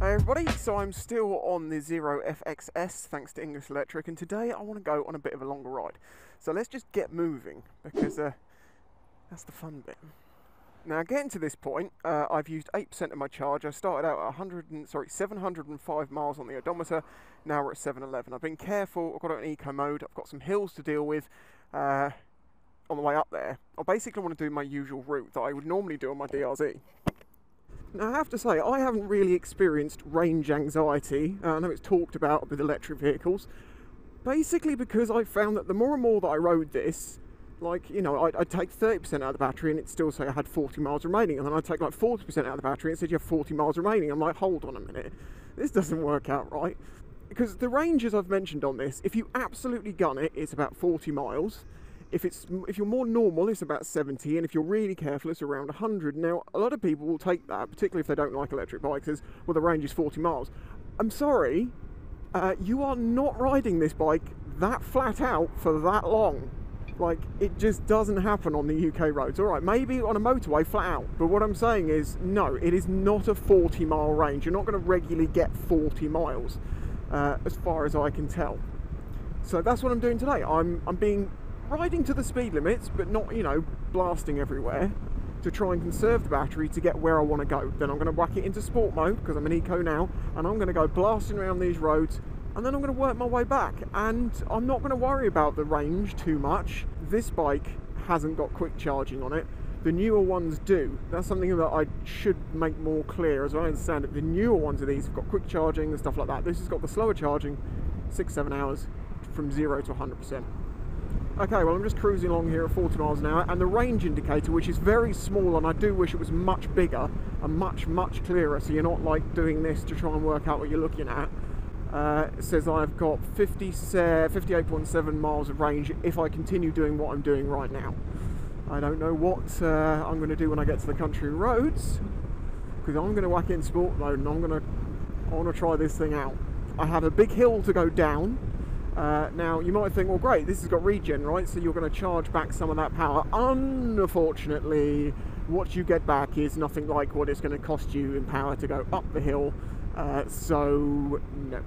Hi everybody, so I'm still on the Zero FXS thanks to English Electric, and today I want to go on a bit of a longer ride. So let's just get moving, because that's the fun bit. Now getting to this point, I've used 8% of my charge. I started out at 705 miles on the odometer, now we're at 711. I've been careful, I've got it in eco mode, I've got some hills to deal with on the way up there. I basically want to do my usual route that I would normally do on my DRZ. Now I have to say, I haven't really experienced range anxiety. I know it's talked about with electric vehicles, basically because I found that the more and more that I rode this, like, you know, I'd take 30% out of the battery and it'd still say I had 40 miles remaining, and then I'd take like 40% out of the battery and it said you have 40 miles remaining. I'm like, hold on a minute, this doesn't work out right. Because the ranges I've mentioned on this, if you absolutely gun it, it's about 40 miles. If you're more normal, it's about 70, and if you're really careful, it's around 100. Now, a lot of people will take that, particularly if they don't like electric bikes, as, well, the range is 40 miles. I'm sorry, you are not riding this bike that flat out for that long. Like, it just doesn't happen on the UK roads. Alright, maybe on a motorway flat out, but what I'm saying is, no, it is not a 40 mile range. You're not going to regularly get 40 miles, as far as I can tell. So that's what I'm doing today. I'm riding to the speed limits, but not, you know, blasting everywhere, to try and conserve the battery to get where I want to go. Then I'm going to whack it into sport mode, because I'm an eco now, and I'm going to go blasting around these roads, and then I'm going to work my way back. And I'm not going to worry about the range too much. This bike hasn't got quick charging on it. The newer ones do. That's something that I should make more clear. As I understand it, the newer ones of these have got quick charging and stuff like that. This has got the slower charging, 6-7 hours from 0 to 100%. Okay, well, I'm just cruising along here at 40 miles an hour, and the range indicator, which is very small, and I do wish it was much bigger and much clearer, so you're not like doing this to try and work out what you're looking at, says I've got 58.7 miles of range if I continue doing what I'm doing right now. I don't know what I'm going to do when I get to the country roads, because I'm going to whack it in sport mode, and I want to try this thing out. I have a big hill to go down. Now, you might think, well, great, this has got regen, right? So you're going to charge back some of that power. Unfortunately, what you get back is nothing like what it's going to cost you in power to go up the hill. So, no.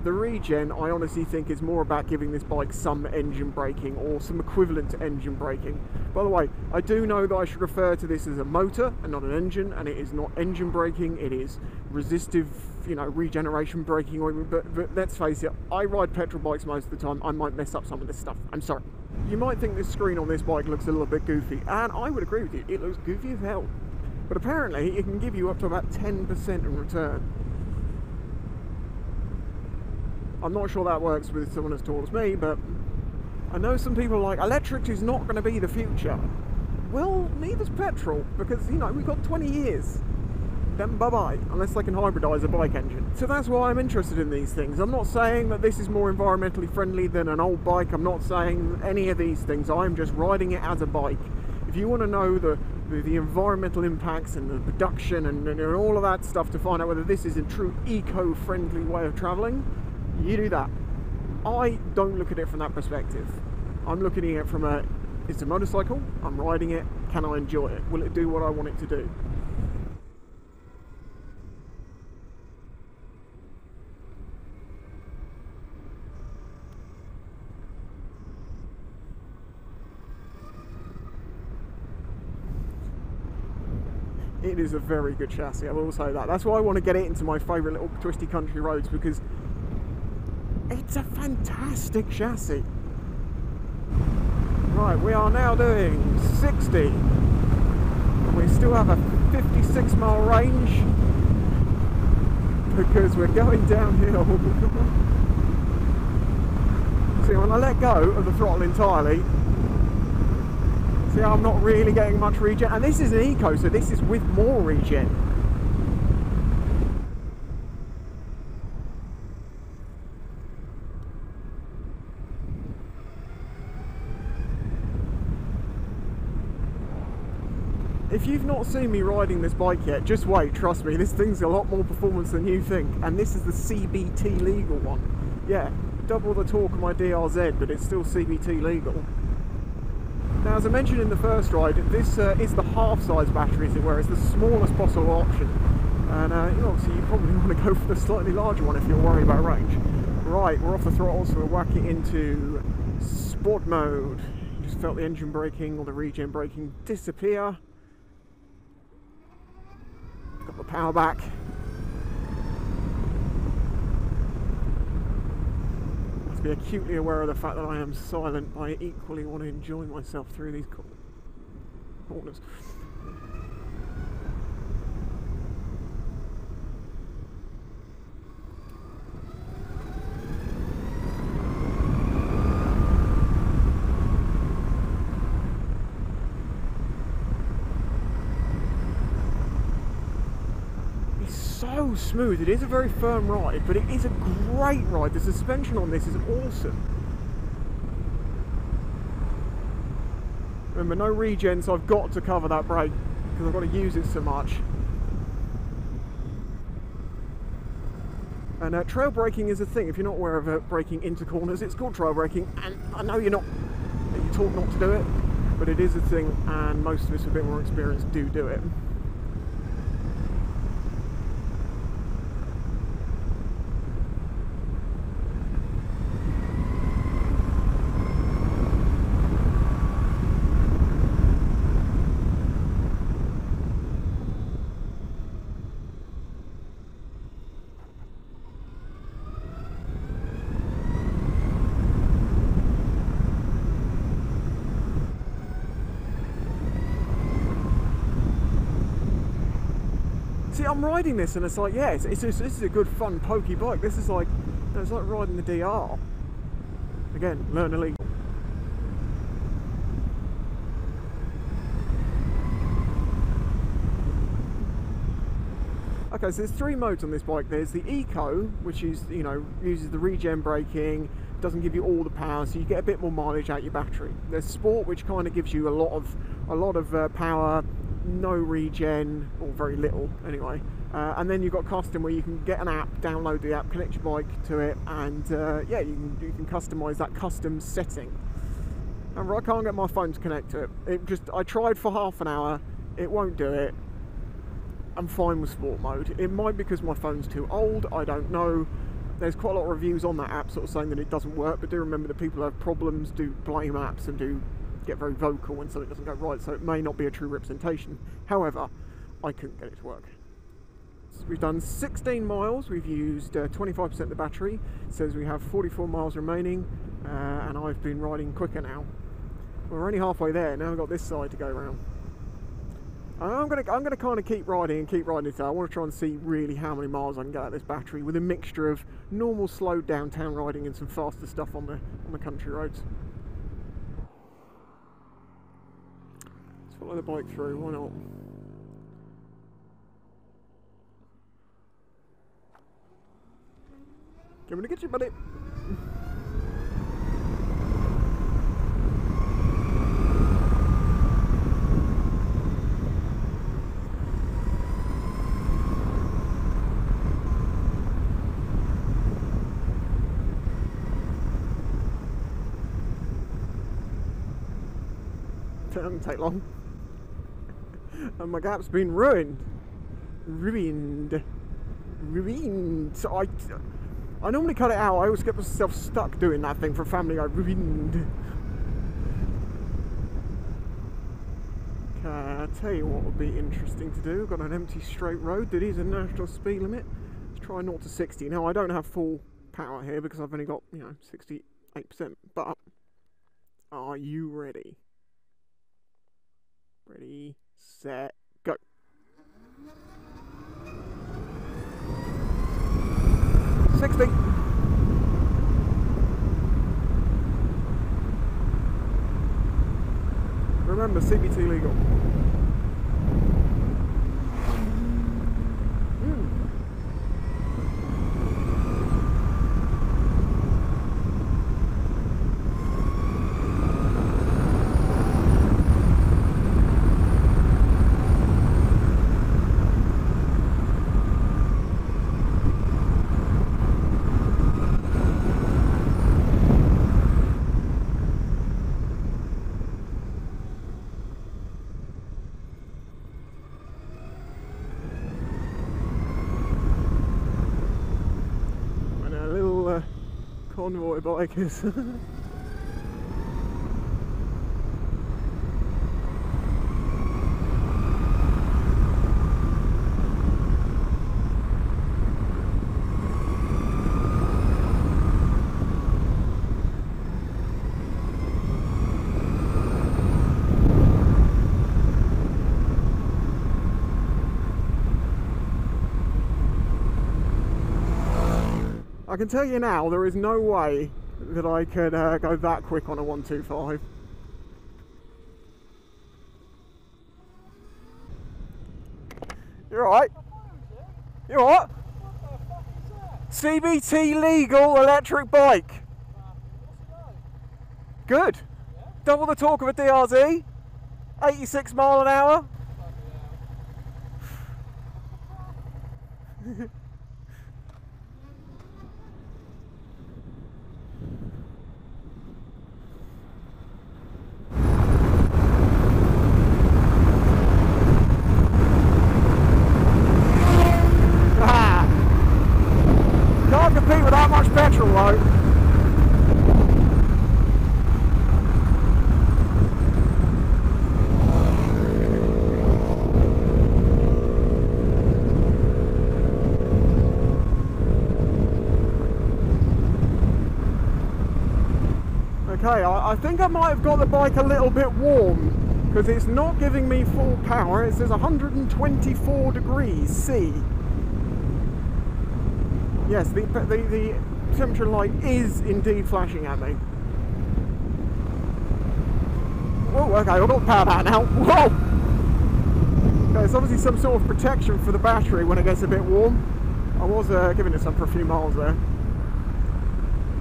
The regen, I honestly think, is more about giving this bike some engine braking, or some equivalent to engine braking. By the way, I do know that I should refer to this as a motor and not an engine, and it is not engine braking, it is resistive, you know, regeneration braking. But let's face it, I ride petrol bikes most of the time. I might mess up some of this stuff. I'm sorry. You might think this screen on this bike looks a little bit goofy, and I would agree with you. It looks goofy as hell. But apparently, it can give you up to about 10% in return. I'm not sure that works with someone as tall as me, but I know some people are like, electric is not going to be the future. Well, neither's petrol, because, you know, we've got 20 years. Then bye-bye, unless they can hybridise a bike engine. So that's why I'm interested in these things. I'm not saying that this is more environmentally friendly than an old bike. I'm not saying any of these things. I'm just riding it as a bike. If you want to know the environmental impacts and the production and all of that stuff to find out whether this is a true eco-friendly way of travelling, you do that. I don't look at it from that perspective. I'm looking at it from it's a motorcycle, I'm riding it, can I enjoy it? Will it do what I want it to do? It is a very good chassis, I will say that. That's why I want to get it into my favourite little twisty country roads, because it's a fantastic chassis. Right, we are now doing 60. And we still have a 56 mile range, because we're going downhill. See, when I let go of the throttle entirely, see, I'm not really getting much regen. And this is an eco, so this is with more regen. If you've not seen me riding this bike yet, just wait, trust me, this thing's a lot more performance than you think. And this is the CBT legal one. Yeah, double the torque of my DRZ, but it's still CBT legal. Now, as I mentioned in the first ride, this is the half-size battery, as it were. It's the smallest possible option. And obviously you probably want to go for the slightly larger one if you're worried about range. Right, we're off the throttle, so we'll whack it into sport mode. You just felt the engine braking or the regen braking disappear. Got the power back. Must be acutely aware of the fact that I am silent, but I equally want to enjoy myself through these corners. So smooth. It is a very firm ride, but it is a great ride. The suspension on this is awesome. Remember, no regen, so I've got to cover that brake because I've got to use it so much. And trail braking is a thing. If you're not aware of braking into corners, it's called trail braking, and I know you're taught not to do it, but it is a thing, and most of us with a bit more experience do it. See, I'm riding this and it's like, yeah, this is a good fun pokey bike. This is like, it's like riding the DR. Again, learn illegal. Okay, so there's three modes on this bike. There's the Eco, which is, you know, uses the regen braking, doesn't give you all the power, so you get a bit more mileage out your battery. There's Sport, which kind of gives you a lot of power, no regen, or very little anyway. And then you've got Custom, where you can get an app, download the app, connect your bike to it, and yeah, you can customize that custom setting. And I can't get my phone to connect to it. I tried for half an hour, it won't do it. I'm fine with sport mode. It might be because my phone's too old, I don't know. There's quite a lot of reviews on that app sort of saying that it doesn't work, but do remember that people who have problems do blame apps and do get very vocal when something doesn't go right, so it may not be a true representation. However, I couldn't get it to work. So we've done 16 miles, we've used 25% of the battery. It says we have 44 miles remaining, and I've been riding quicker now. We're only halfway there, now we've got this side to go around. I'm gonna kind of keep riding this out. I want to try and see really how many miles I can get out of this battery with a mixture of normal slowed down town riding and some faster stuff on the country roads. Let's follow the bike through, why not? Give me to get you, buddy. Doesn't take long. And my gap's been ruined. So I normally cut it out. I always get myself stuck doing that thing for family. I ruined. Okay, I'll tell you what would be interesting to do. I've got an empty straight road that is a national speed limit. Let's try 0 to 60. Now I don't have full power here because I've only got, you know, 68%. But are you ready? Ready, set, go. Remember, CBT legal. convoy bikers. I can tell you now, there is no way that I could go that quick on a 125. You're right. You're what? CBT legal electric bike. Good. Double the torque of a DRZ. 86 mile an hour. Can't compete with that much petrol though. Okay, I think I might have got the bike a little bit warm because it's not giving me full power. It says 124 degrees C. Yes, the temperature light is indeed flashing at me. Oh, okay, I've got the power back now. Whoa! Okay, it's obviously some sort of protection for the battery when it gets a bit warm. I was giving it some for a few miles there.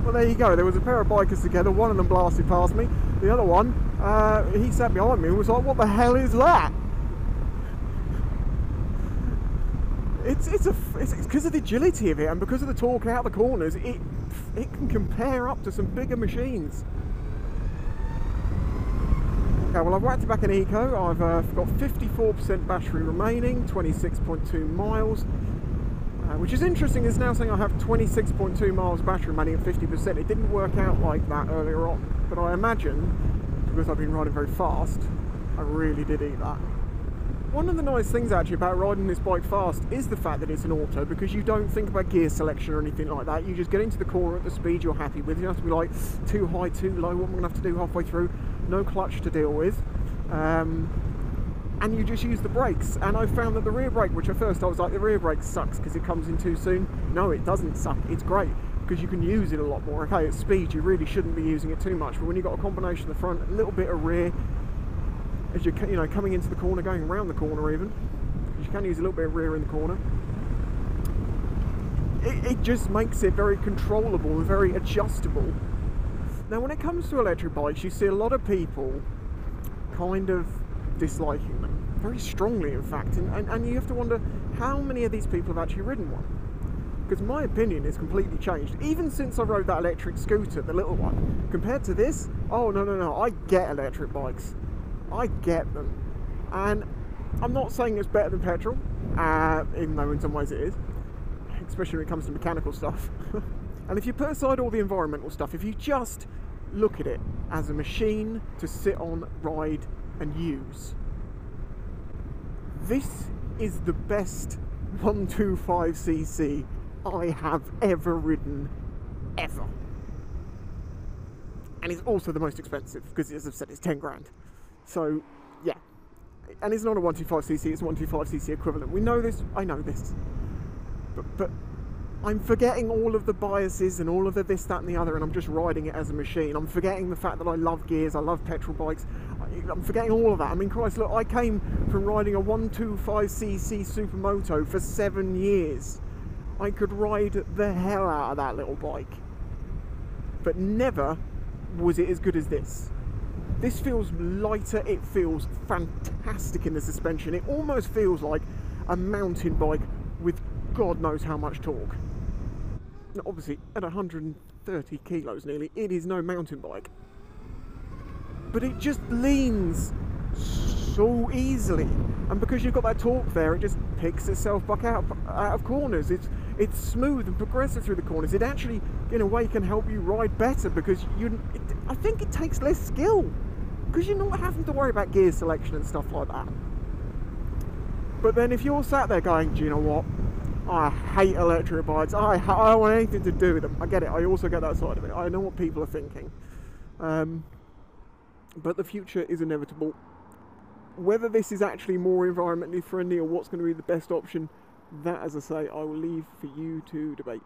Well, there you go. There was a pair of bikers together. One of them blasted past me. The other one, he sat behind me and was like, "What the hell is that?" It's because of the agility of it and because of the torque out the corners. It can compare up to some bigger machines. Okay, well, I've whacked it back in eco. I've got 54% battery remaining, 26.2 miles. Which is interesting, it's now saying I have 26.2 miles battery remaining at 50%. It didn't work out like that earlier on, but I imagine, because I've been riding very fast, I really did eat that. One of the nice things actually about riding this bike fast is the fact that it's an auto, because you don't think about gear selection or anything like that. You just get into the corner at the speed you're happy with. You don't have to be like, too high, too low, what am I going to have to do halfway through? No clutch to deal with. And you just use the brakes. And I found that the rear brake, which at first I was like, the rear brake sucks because it comes in too soon. No, it doesn't suck. It's great because you can use it a lot more. Okay, at speed you really shouldn't be using it too much, but when you've got a combination of the front, a little bit of rear, as you're coming into the corner, going around the corner even, you can use a little bit of rear in the corner. It just makes it very controllable and very adjustable. Now, when it comes to electric bikes, you see a lot of people kind of disliking them, very strongly in fact, and you have to wonder how many of these people have actually ridden one, because my opinion is completely changed even since I rode that electric scooter, the little one, compared to this. Oh no, I get electric bikes, I get them, and I'm not saying it's better than petrol, even though in some ways it is, especially when it comes to mechanical stuff. And if you put aside all the environmental stuff, if you just look at it as a machine to sit on, ride and use, this is the best 125cc I have ever ridden, ever. And it's also the most expensive because, as I've said, it's 10 grand. So yeah, and it's not a 125cc, it's a 125cc equivalent. We know this, I know this, but I'm forgetting all of the biases and all of the this, that and the other, and I'm just riding it as a machine. I'm forgetting the fact that I love gears, I love petrol bikes. I'm forgetting all of that. I mean, Christ, look, I came from riding a 125cc Supermoto for 7 years. I could ride the hell out of that little bike. But never was it as good as this. This feels lighter, it feels fantastic in the suspension. It almost feels like a mountain bike with God knows how much torque. Now, obviously, at 130 kilos nearly, it is no mountain bike. But it just leans so easily. And because you've got that torque there, it just picks itself back out of corners. It's smooth and progressive through the corners. It actually, in a way, can help you ride better because I think it takes less skill because you're not having to worry about gear selection and stuff like that. But then if you're sat there going, do you know what? I hate electric bikes. I don't want anything to do with them. I get it. I also get that side of it. I know what people are thinking. But the future is inevitable. Whether this is actually more environmentally friendly or what's going to be the best option, that, as I say, I will leave for you to debate.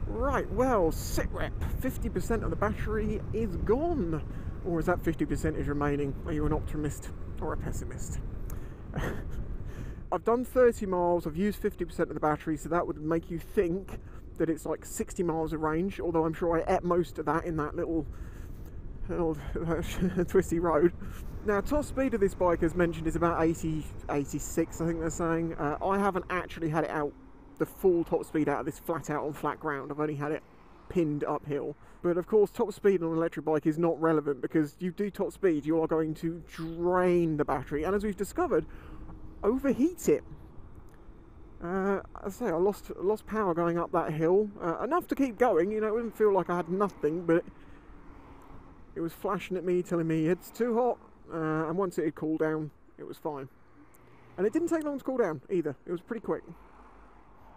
Right, well, sitrep. 50% of the battery is gone. Or is that 50% is remaining? Are you an optimist or a pessimist? I've done 30 miles, I've used 50% of the battery, so that would make you think that it's like 60 miles of range, although I'm sure I ate most of that in that little twisty road. Now, top speed of this bike, as mentioned, is about 80, 86, I think they're saying. I haven't actually had it out, the full top speed out of this flat out on flat ground. I've only had it pinned uphill. But of course, top speed on an electric bike is not relevant because you do top speed, you are going to drain the battery. And as we've discovered, overheat it. I say I lost power going up that hill, enough to keep going. You know, it didn't feel like I had nothing, but it was flashing at me, telling me it's too hot. And once it had cooled down, it was fine. And it didn't take long to cool down either. It was pretty quick.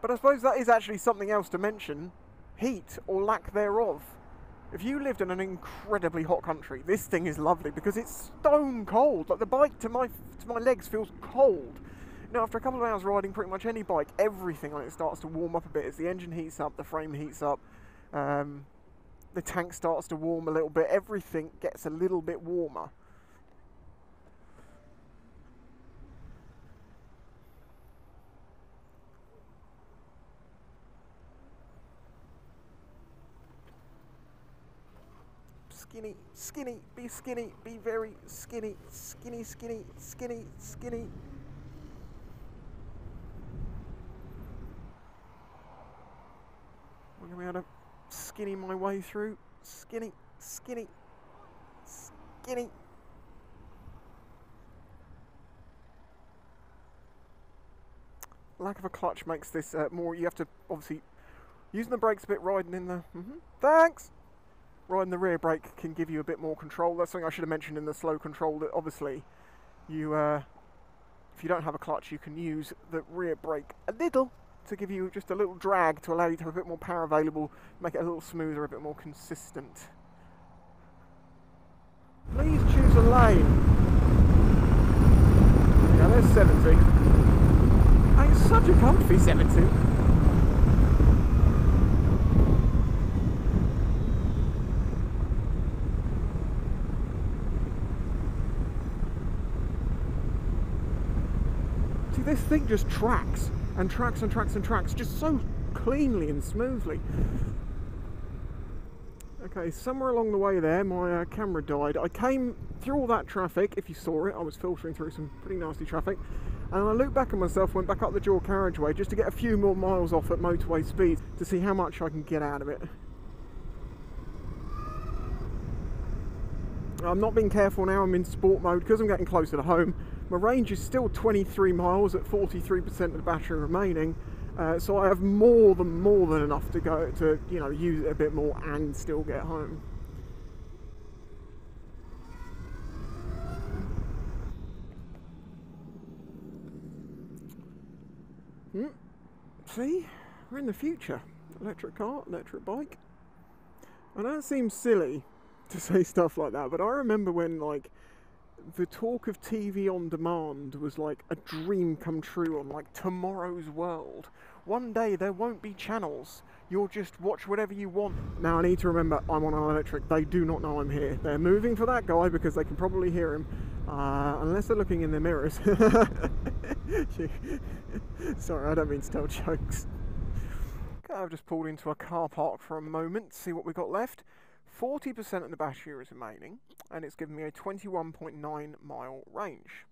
But I suppose that is actually something else to mention: heat or lack thereof. If you lived in an incredibly hot country, this thing is lovely because it's stone cold. Like the bike to my legs feels cold. Now, after a couple of hours riding pretty much any bike, everything on it starts to warm up a bit as the engine heats up, the frame heats up, the tank starts to warm a little bit. Everything gets a little bit warmer. Skinny, skinny, be very skinny, skinny, skinny, skinny, skinny. I'm going to be able to skinny my way through. Skinny, skinny, skinny. Lack of a clutch makes this more, you have to obviously, using the brakes a bit, riding in the, thanks! Riding the rear brake can give you a bit more control. That's something I should have mentioned in the slow control, that obviously you, if you don't have a clutch, you can use the rear brake a little to give you just a little drag to allow you to have a bit more power available, make it a little smoother, a bit more consistent. Please choose a lane. Yeah, there's 70. And it's such a comfy 70. This thing just tracks and tracks and tracks and tracks just so cleanly and smoothly. Okay, somewhere along the way there my camera died. I came through all that traffic. If you saw it, I was filtering through some pretty nasty traffic, and I looked back at myself, went back up the dual carriageway just to get a few more miles off at motorway speed to see how much I can get out of it. I'm not being careful now, I'm in sport mode because I'm getting closer to home. My range is still 23 miles at 43% of the battery remaining, so I have more than enough to go to, you know, use it a bit more and still get home. See, we're in the future. Electric car, electric bike. I know it seems silly to say stuff like that, but I remember when, like, the talk of TV on demand was like a dream come true on like Tomorrow's World. One day there won't be channels, you'll just watch whatever you want. Now I need to remember I'm on an electric, they do not know I'm here. They're moving for that guy because they can probably hear him, unless they're looking in their mirrors. Sorry, I don't mean to tell jokes. Okay, I've just pulled into a car park for a moment to see what we've got left. 40% of the battery is remaining, and it's given me a 21.9 mile range.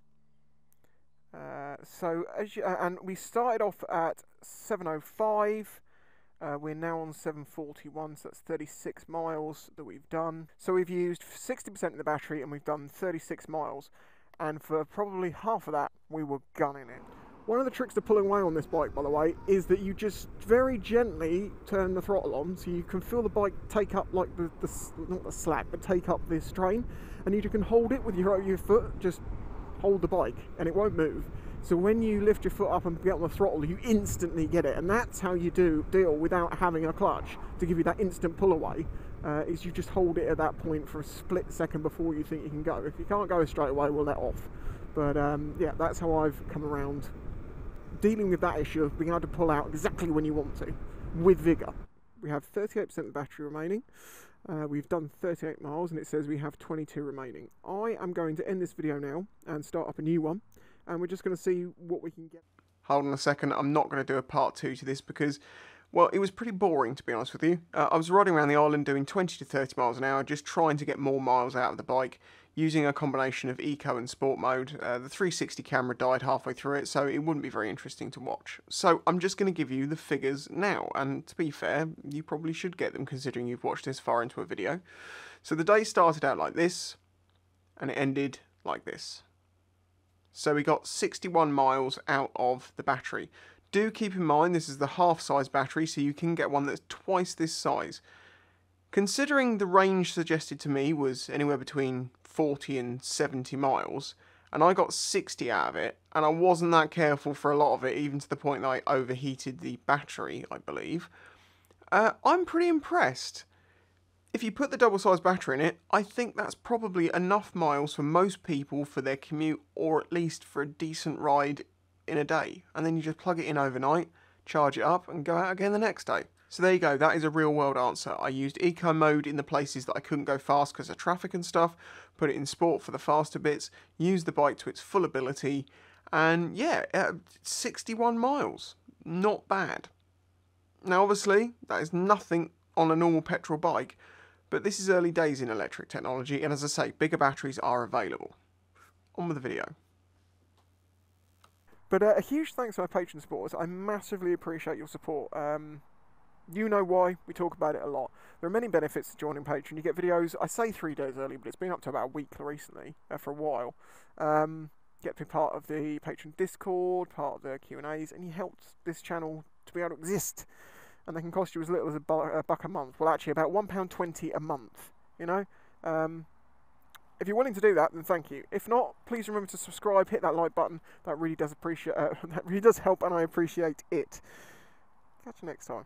And we started off at 705. We're now on 741, so that's 36 miles that we've done. So we've used 60% of the battery, and we've done 36 miles. And for probably half of that, we were gunning it. One of the tricks to pulling away on this bike, by the way, is that you just very gently turn the throttle on, so you can feel the bike take up like the not the slack, but take up the strain, and you can hold it with your foot, just hold the bike, and it won't move. So when you lift your foot up and get on the throttle, you instantly get it, and that's how you deal without having a clutch to give you that instant pull away. Is you just hold it at that point for a split second before you think you can go. If you can't go straight away, we'll let off. But yeah, that's how I've come around dealing with that issue of being able to pull out exactly when you want to, with vigour. We have 38% of the battery remaining. We've done 38 miles and it says we have 22 remaining. I am going to end this video now and start up a new one, and we're just going to see what we can get. Hold on a second, I'm not going to do a part 2 to this because, well, it was pretty boring, to be honest with you. I was riding around the island doing 20 to 30 miles an hour, just trying to get more miles out of the bike, using a combination of eco and sport mode. The 360 camera died halfway through it, so it wouldn't be very interesting to watch. So I'm just going to give you the figures now, and to be fair, you probably should get them considering you've watched this far into a video. So the day started out like this, and it ended like this. So we got 61 miles out of the battery. Do keep in mind this is the half-size battery, so you can get one that's twice this size. Considering the range suggested to me was anywhere between 40 and 70 miles, and I got 60 out of it, and I wasn't that careful for a lot of it, even to the point that I overheated the battery, I believe, I'm pretty impressed. If you put the double-sized battery in it, I think that's probably enough miles for most people for their commute, or at least for a decent ride in a day. And then you just plug it in overnight, charge it up, and go out again the next day. So there you go, that is a real world answer. I used eco mode in the places that I couldn't go fast because of traffic and stuff, put it in sport for the faster bits, used the bike to its full ability, and yeah, 61 miles. Not bad. Now obviously, that is nothing on a normal petrol bike, but this is early days in electric technology, and as I say, bigger batteries are available. On with the video. But a huge thanks to my Patreon supporters. I massively appreciate your support. You know why, we talk about it a lot. There are many benefits to joining Patreon. You get videos, I say 3 days early, but it's been up to about a week recently, for a while. Get to be part of the Patreon Discord, part of the Q&As, and you help this channel to be able to exist. And they can cost you as little as a buck a month. Well, actually, about £1.20 a month, you know? If you're willing to do that, then thank you. If not, please remember to subscribe, hit that like button. That really does help, and I appreciate it. Catch you next time.